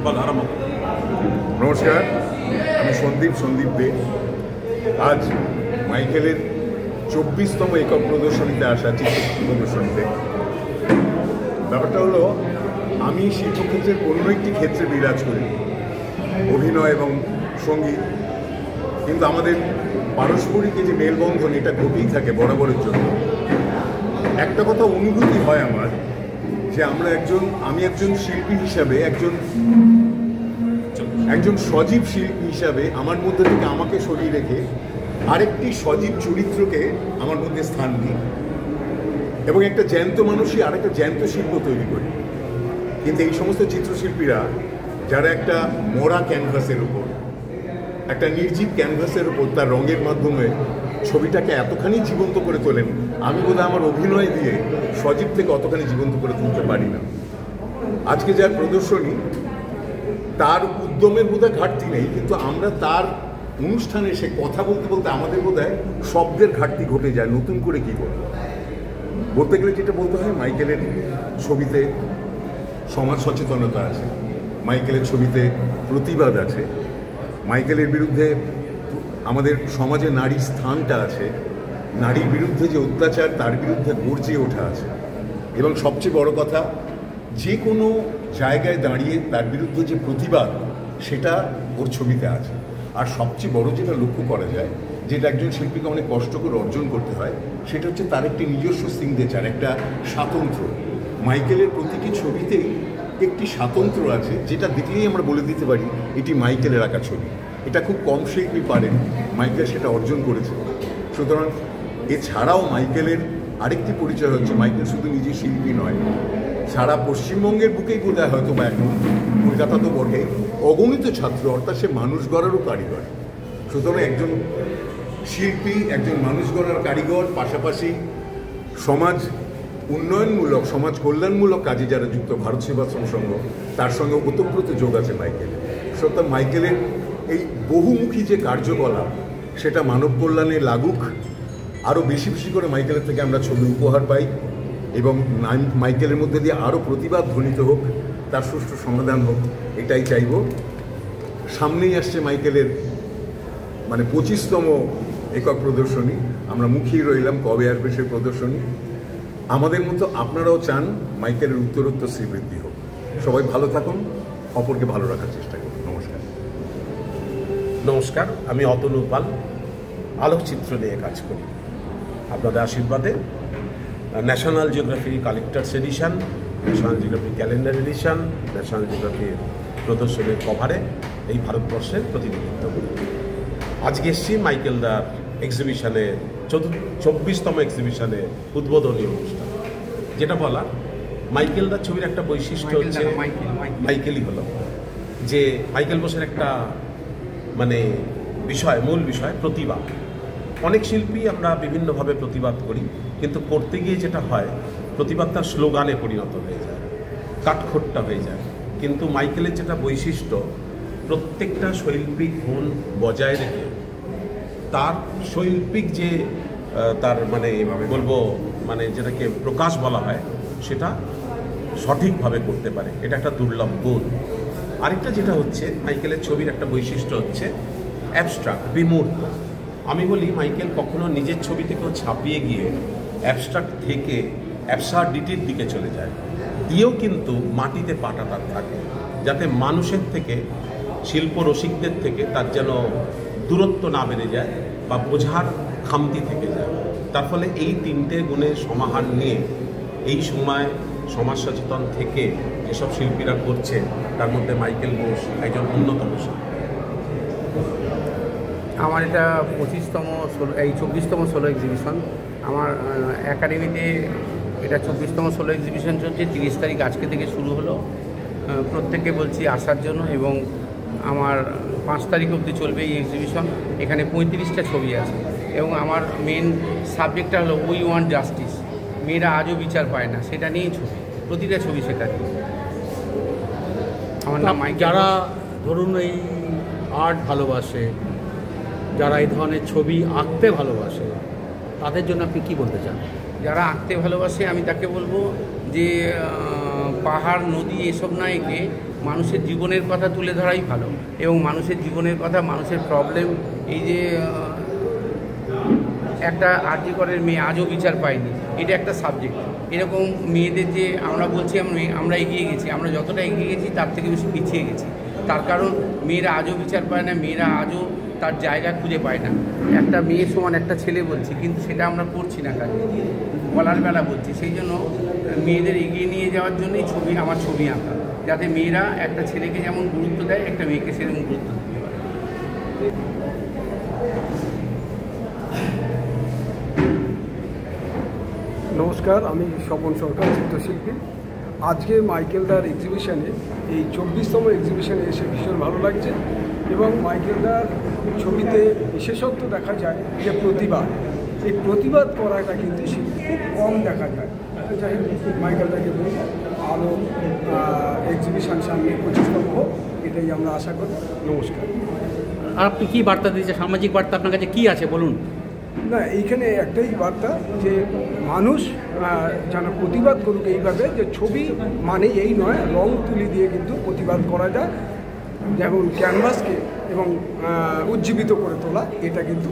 বলো আরম্ভ। নমস্কার, আমি সন্দীপ দে। আজ মাইকেলের 24তম একক প্রদর্শনীতে আসা, চিত্র প্রদর্শনীতে। ব্যাপারটা হলো, আমি শিল্পক্ষেত্রের অন্য একটি ক্ষেত্রে বিরাজ করি, অভিনয় এবং সঙ্গীত, কিন্তু আমাদের পারস্পরিক যে মেলবন্ধন, এটা ঘটেই থাকে বরাবরের জন্য। একটা কথা অনুভূতি হয় আমার, যে আমি একজন শিল্পী হিসাবে, একজন সজীব শিল্পী হিসাবে আমার মধ্যে থেকে আমাকে সরিয়ে রেখে আরেকটি সজীব চরিত্রকে আমার মধ্যে স্থান দিই এবং একটা জ্যান্ত মানুষই আরেকটা জ্যান্ত শিল্প তৈরি করি। কিন্তু এই সমস্ত চিত্রশিল্পীরা, যারা একটা মরা ক্যানভাসের উপর, একটা নির্জীব ক্যানভাসের উপর তার রঙের মাধ্যমে ছবিটাকে এতখানি জীবন্ত করে তোলেন, আমি বোধহয় আমার অভিনয় দিয়ে সজীব থেকে অতখানি জীবন্ত করে তুলতে পারি না। আজকে যার প্রদর্শনী, তার উদ্যমের বোধহয় ঘাটতি নেই, কিন্তু আমরা তার অনুষ্ঠানে সে কথা বলতে বলতে আমাদের বোধহয় শব্দের ঘাটতি ঘটে যায়। নতুন করে কী বলতে গেলে যেটা বলতে হয়, মাইকেলের ছবিতে সমাজ সচেতনতা আছে, মাইকেলের ছবিতে প্রতিবাদ আছে, মাইকেলের বিরুদ্ধে আমাদের সমাজে নারীর স্থানটা আছে, নারীর বিরুদ্ধে যে অত্যাচার তার বিরুদ্ধে গর্জে ওঠা আছে, এবং সবচেয়ে বড় কথা, যে কোনো জায়গায় দাঁড়িয়ে তার বিরুদ্ধে যে প্রতিবাদ, সেটা ওর ছবিতে আছে। আর সবচেয়ে বড় যেটা লক্ষ্য করা যায়, যেটা একজন শিল্পীকে অনেক কষ্ট করে অর্জন করতে হয়, সেটা হচ্ছে তার একটি নিজস্ব সিগনেচার, একটা স্বাতন্ত্র্য। মাইকেলের প্রতিটি ছবিতেই একটি স্বাতন্ত্র্য আছে, যেটা দেখলেই আমরা বলে দিতে পারি এটি মাইকেলের আঁকা ছবি। এটা খুব কম শিল্পী পারেন, মাইকেল সেটা অর্জন করেছে। সুতরাং এছাড়াও মাইকেলের আরেকটি পরিচয় হচ্ছে, মাইকেল শুধু নিজে শিল্পী নয়, সারা পশ্চিমবঙ্গের বুকেই বোধহয় হয়তো বা এখন, কলকাতা তো বটে, অগণিত ছাত্র, অর্থাৎ সে মানুষ গড়ারও কারিগর। সুতরাং একজন শিল্পী, একজন মানুষ গড়ার কারিগর, পাশাপাশি সমাজ উন্নয়নমূলক, সমাজ কল্যাণমূলক কাজে যারা যুক্ত, ভারত সেবাশ্রম সংঘ, তার সঙ্গে ওতপ্রোত যোগ আছে মাইকেলের। সুতরাং মাইকেলের এই বহুমুখী যে কার্যকলাপ, সেটা মানব কল্যাণে লাগুক, আরও বেশি বেশি করে মাইকেলের থেকে আমরা ছবি উপহার পাই, এবং মাইকেলের মধ্যে দিয়ে আরও প্রতিবাদ ধ্বনিত হোক, তার সুষ্ঠু সমাধান হোক, এটাই চাইব। সামনেই আসছে মাইকেলের 25তম একক প্রদর্শনী। আমরা মুখিয়ে রইলাম কবে আসবে সেই প্রদর্শনী। আমাদের মতো আপনারাও চান মাইকেলের উত্তরোত্তর শ্রীবৃদ্ধি হোক। সবাই ভালো থাকুন, অপরকে ভালো রাখার চেষ্টা করুন। নমস্কার, আমি অতনু পাল, আলোকচিত্র নিয়ে কাজ করি। আপনাদের আশীর্বাদে National Geographic collectors edition, National Geographic calendar edition, National জিওগ্রাফির প্রদর্শনীর কভারে এই ভারতবর্ষের প্রতিনিধিত্ব করি। আজকে এসেছি মাইকেল দার এক্সিবিশনে, 24তম এক্সিবিশনে উদ্বোধনী অনুষ্ঠান। যেটা বলা, মাইকেল দার ছবির একটা বৈশিষ্ট্য হচ্ছে, মাইকেলই হলো যে মাইকেল বোসের একটা মূল বিষয় প্রতিবাদ। অনেক শিল্পী আমরা বিভিন্নভাবে প্রতিবাদ করি, কিন্তু করতে গিয়ে যেটা হয়, প্রতিবাদ তার স্লোগানে পরিণত হয়ে যায়, কাঠখোট্টা হয়ে যায়। কিন্তু মাইকেলের যেটা বৈশিষ্ট্য, প্রত্যেকটা শৈল্পিক গুণ বজায় রেখে তার শৈল্পিক যে তার যেটাকে প্রকাশ বলা হয়, সেটা সঠিকভাবে করতে পারে। এটা একটা দুর্লভ গুণ। আরেকটা যেটা হচ্ছে, মাইকেলের ছবির একটা বৈশিষ্ট্য হচ্ছে অ্যাবস্ট্রাক্ট, বিমূর্ত। আমি বলি, মাইকেল কখনো নিজের ছবি থেকেও ছাপিয়ে গিয়ে অ্যাবস্ট্রাক্ট থেকে অ্যাবসার্ডিটির দিকে চলে যায়, দিয়েও কিন্তু মাটিতে পাটা তার থাকে, যাতে মানুষের থেকে, শিল্প রসিকদের থেকে তার যেন দূরত্ব না বেড়ে যায় বা বোঝার খামতি থেকে যায়। তার ফলে এই তিনটে গুণের সমাহার নিয়ে এই সময় সমাজ সচেতন থেকে যেসব শিল্পীরা করছে, তার মধ্যে মাইকেল বোস একজন অন্যতম শিল্পী। আমার এটা 24তম সোলো এক্সিবিশন। আমার একাডেমিতে এটা 24তম সোলো এক্সিবিশন চলছে। 30 তারিখ আজকে থেকে শুরু হলো। প্রত্যেককে বলছি আসার জন্য, এবং আমার 5 তারিখ অবধি চলবে এই এক্সিবিশন। এখানে 35টা ছবি আছে, এবং আমার মেন সাবজেক্টটা হলো উই ওয়ান্ট জাস্টিস। মেয়েরা আজও বিচার পায় না, সেটা নিয়েই ছবি, প্রতিটা ছবি সেটা নিয়ে। আমার নাম মাইকেল। যারা ধরুন এই আর্ট ভালোবাসে, যারা এই ধরনের ছবি আঁকতে ভালোবাসে, তাদের জন্য আপনি কী বলতে চান? যারা আঁকতে ভালোবাসে, আমি তাকে বলবো যে পাহাড়, নদী এসব না এঁকে মানুষের জীবনের কথা তুলে ধরাই ভালো, এবং মানুষের জীবনের কথা, মানুষের প্রবলেম, এই যে একটা আরজি করের মেয়ে আজও বিচার পায়নি, এটা একটা সাবজেক্ট। এরকম মেয়েদের যে আমরা বলছি আমরা এগিয়ে গেছি, আমরা যতটা এগিয়ে গেছি তার থেকে বেশি পিছিয়ে গেছি। তার কারণ মেয়েরা আজও বিচার পায় না, মেয়েরা আজও তার জায়গা খুঁজে পায় না। একটা মেয়ের সমান একটা ছেলে বলছি, কিন্তু সেটা আমরা করছি না, কাজে বলার বেলা বলছি। সেই জন্য মেয়েদের এগিয়ে নিয়ে যাওয়ার জন্যই আমার ছবি আঁকা, যাতে মেয়েরা একটা ছেলেকে যেমন গুরুত্ব দেয়, একটা মেয়েকে সেরকম গুরুত্ব দিতে পারে। নমস্কার, আমি স্বপন সরকার, চিত্রশিল্পী। আজকে মাইকেলদার এক্সিবিশনে, এই 24তম এক্সিবিশনে এসে ভীষণ ভালো লাগছে। এবং মাইকেলদার ছবিতে বিশেষত্ব দেখা যায় যে প্রতিবাদ, এই প্রতিবাদ করাটা কিন্তু খুব কম দেখা যায়। যাই হোক, মাইকেলদাকে বলি আরও এক্সিবিশন সামনে 25তম হোক, এটাই আমরা আশা করি। নমস্কার। আর আপনি কী বার্তা দিয়েছেন, সামাজিক বার্তা আপনার কাছে কী আছে বলুন? না, এইখানে একটাই বার্তা যে মানুষ যেন প্রতিবাদ করুক এইভাবে, যে ছবি মানে এই নয়, রং তুলি দিয়ে কিন্তু প্রতিবাদ করা যায়। যেমন ক্যানভাসকে এবং উজ্জীবিত করে তোলা, এটা কিন্তু